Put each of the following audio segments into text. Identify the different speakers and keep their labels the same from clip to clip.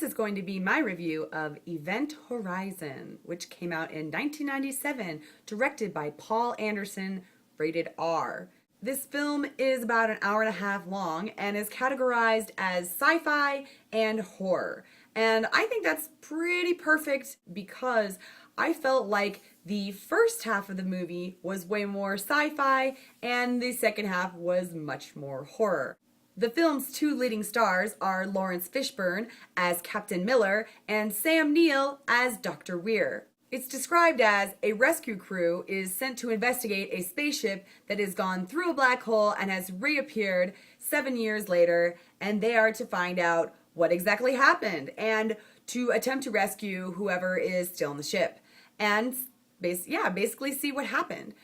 Speaker 1: this is going to be my review of Event Horizon, which came out in 1997, directed by Paul Anderson, rated R. This film is about an hour and a half long and is categorized as sci-fi and horror. And I think that's pretty perfect because I felt like the first half of the movie was way more sci-fi and the second half was much more horror. The film's two leading stars are Lawrence Fishburne as Captain Miller and Sam Neill as Dr. Weir. It's described as a rescue crew is sent to investigate a spaceship that has gone through a black hole and has reappeared 7 years later, and they are to find out what exactly happened and to attempt to rescue whoever is still in the ship and basically see what happened.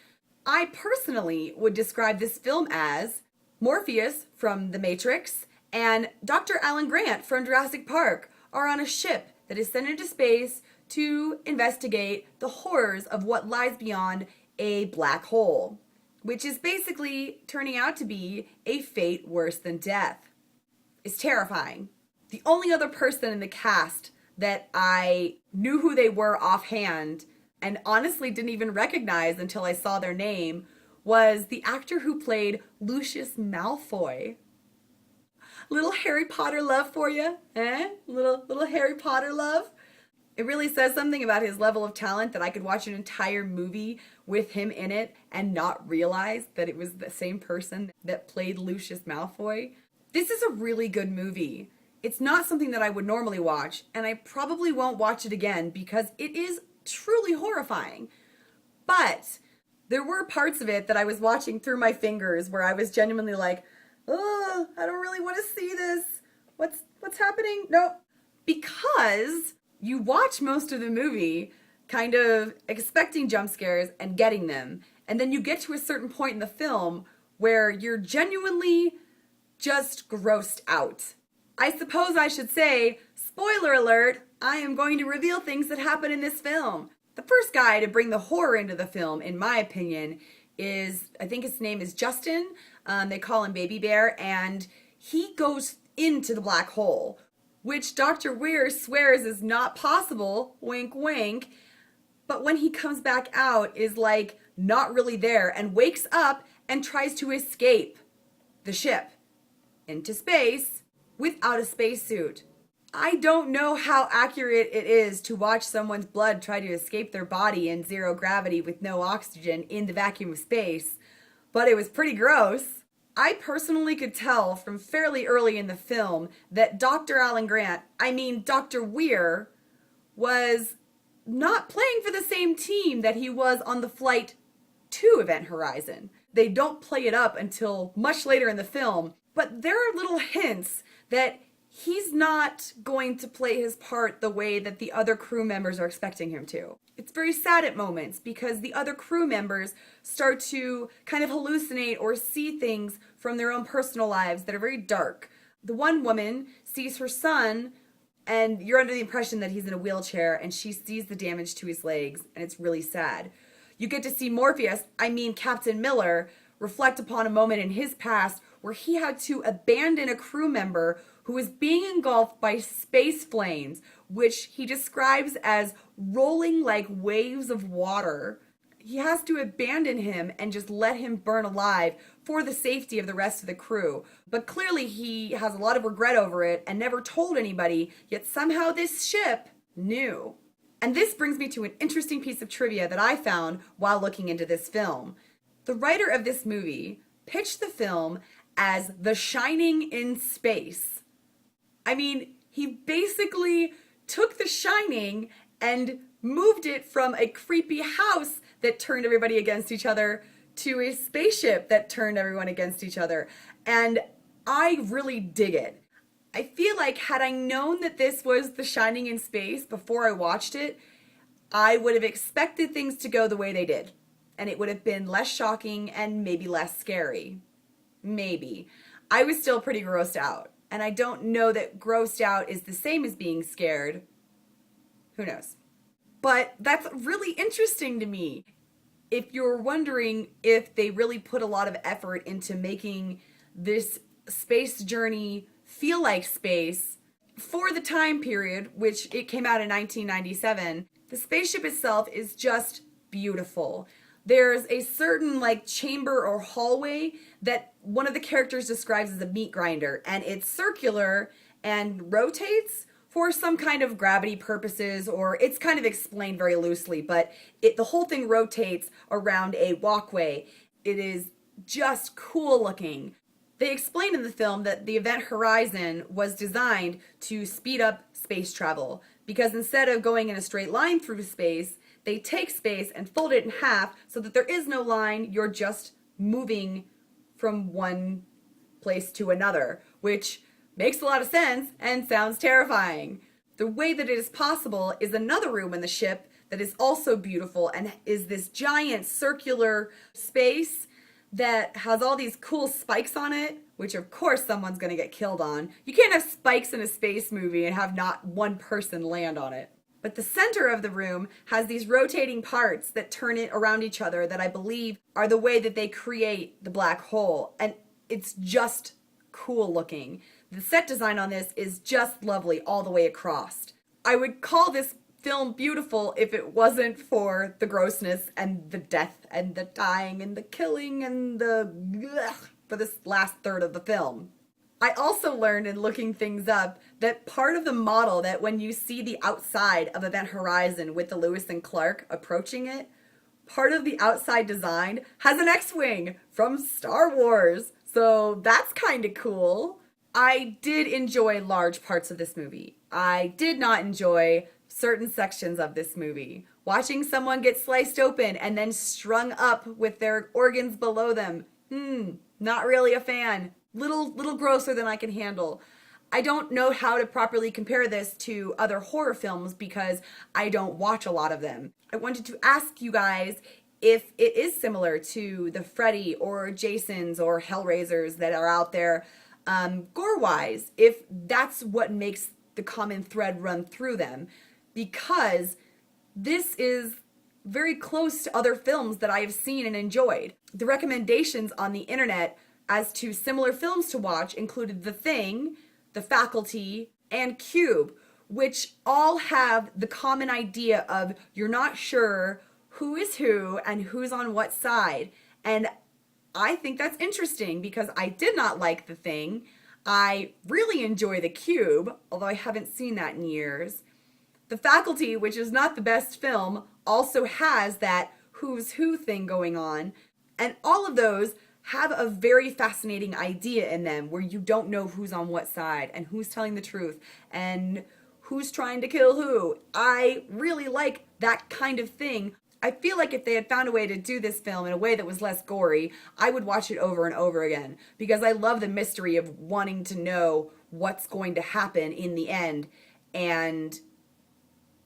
Speaker 1: I personally would describe this film as Morpheus from The Matrix and Dr. Alan Grant from Jurassic Park are on a ship that is sent into space to investigate the horrors of what lies beyond a black hole, which is basically turning out to be a fate worse than death. It's terrifying. The only other person in the cast that I knew who they were offhand and honestly didn't even recognize until I saw their name was the actor who played Lucius Malfoy. Little Harry Potter love for you, eh? Little Harry Potter love. It really says something about his level of talent that I could watch an entire movie with him in it and not realize that it was the same person that played Lucius Malfoy. This is a really good movie. It's not something that I would normally watch, and I probably won't watch it again because it is truly horrifying. But there were parts of it that I was watching through my fingers where I was genuinely like, oh, I don't really want to see this. What's happening? No. Because you watch most of the movie kind of expecting jump scares and getting them. And then you get to a certain point in the film where you're genuinely just grossed out. I suppose I should say, spoiler alert, I am going to reveal things that happen in this film. The first guy to bring the horror into the film, in my opinion, is, I think his name is Justin. They call him Baby Bear, and he goes into the black hole, which Dr. Weir swears is not possible, wink wink, but when he comes back out is like not really there and wakes up and tries to escape the ship into space without a spacesuit. I don't know how accurate it is to watch someone's blood try to escape their body in zero gravity with no oxygen in the vacuum of space, but it was pretty gross. I personally could tell from fairly early in the film that Dr. Alan Grant, Dr. Weir, was not playing for the same team that he was on the flight to Event Horizon. They don't play it up until much later in the film, but there are little hints that he's not going to play his part the way that the other crew members are expecting him to. It's very sad at moments because the other crew members start to kind of hallucinate or see things from their own personal lives that are very dark. The one woman sees her son and you're under the impression that he's in a wheelchair and she sees the damage to his legs and it's really sad. You get to see Captain Miller, reflect upon a moment in his past where he had to abandon a crew member who was being engulfed by space flames, which he describes as rolling like waves of water. He has to abandon him and just let him burn alive for the safety of the rest of the crew. But clearly he has a lot of regret over it and never told anybody, yet somehow this ship knew. And this brings me to an interesting piece of trivia that I found while looking into this film. The writer of this movie pitched the film as The Shining in space. He basically took The Shining and moved it from a creepy house that turned everybody against each other to a spaceship that turned everyone against each other. And I really dig it. I feel like had I known that this was The Shining in space before I watched it, I would have expected things to go the way they did. And it would have been less shocking and maybe less scary. Maybe. I was still pretty grossed out. And I don't know that grossed out is the same as being scared. Who knows? But that's really interesting to me. If you're wondering if they really put a lot of effort into making this space journey feel like space, For the time period, which it came out in 1997, the spaceship itself is just beautiful. There's a certain like chamber or hallway that one of the characters describes as a meat grinder, and it's circular and rotates for some kind of gravity purposes, or it's kind of explained very loosely, but the whole thing rotates around a walkway. It is just cool looking. They explain in the film that the Event Horizon was designed to speed up space travel, because instead of going in a straight line through space, they take space and fold it in half so that there is no line, you're just moving from one place to another, which makes a lot of sense and sounds terrifying. The way that it is possible is another room in the ship that is also beautiful and is this giant circular space that has all these cool spikes on it, which of course someone's going to get killed on. You can't have spikes in a space movie and have not one person land on it. But the center of the room has these rotating parts that turn it around each other that I believe are the way that they create the black hole. And it's just cool looking. The set design on this is just lovely all the way across. I would call this film beautiful if it wasn't for the grossness and the death and the dying and the killing and for this last third of the film. I also learned in looking things up that part of the model, that when you see the outside of Event Horizon with the Lewis and Clark approaching it, part of the outside design has an X-Wing from Star Wars. So that's kind of cool. I did enjoy large parts of this movie. I did not enjoy certain sections of this movie. Watching someone get sliced open and then strung up with their organs below them. Not really a fan. Little grosser than I can handle. I don't know how to properly compare this to other horror films because I don't watch a lot of them. I wanted to ask you guys if it is similar to the Freddy or Jasons or Hellraisers that are out there, gore-wise, if that's what makes the common thread run through them, because this is very close to other films that I have seen and enjoyed. The recommendations on the internet as to similar films to watch included The Thing, The Faculty, and Cube, which all have the common idea of you're not sure who is who and who's on what side. And I think that's interesting because I did not like The Thing. I really enjoy The Cube, although I haven't seen that in years. The Faculty, which is not the best film, also has that who's who thing going on. And all of those have a very fascinating idea in them where you don't know who's on what side and who's telling the truth and who's trying to kill who. I really like that kind of thing. I feel like if they had found a way to do this film in a way that was less gory, I would watch it over and over again because I love the mystery of wanting to know what's going to happen in the end and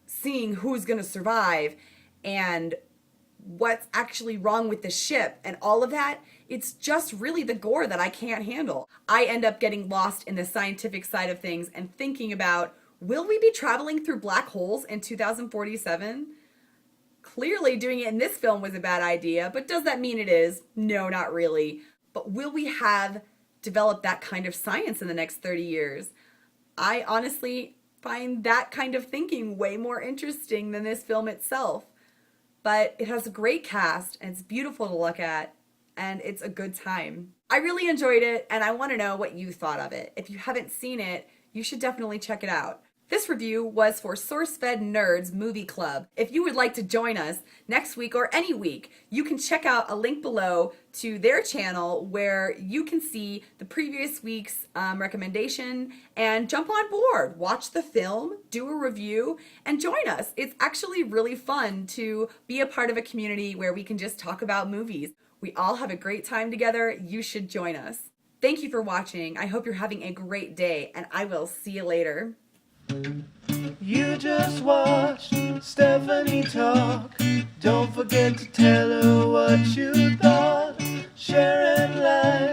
Speaker 1: seeing who's going to survive and what's actually wrong with the ship and all of that. It's just really the gore that I can't handle. I end up getting lost in the scientific side of things and thinking about, will we be traveling through black holes in 2047? Clearly doing it in this film was a bad idea, but does that mean it is? No, not really. But will we have developed that kind of science in the next 30 years? I honestly find that kind of thinking way more interesting than this film itself. But it has a great cast, and it's beautiful to look at, and it's a good time. I really enjoyed it, and I want to know what you thought of it. If you haven't seen it, you should definitely check it out. This review was for SourceFedNERD's Movie Club. If you would like to join us next week or any week, you can check out a link below to their channel where you can see the previous week's recommendation and jump on board, watch the film, do a review, and join us. It's actually really fun to be a part of a community where we can just talk about movies. We all have a great time together. You should join us. Thank you for watching. I hope you're having a great day, and I will see you later.
Speaker 2: You just watched Stephanie talk. Don't forget to tell her what you thought. Share and like.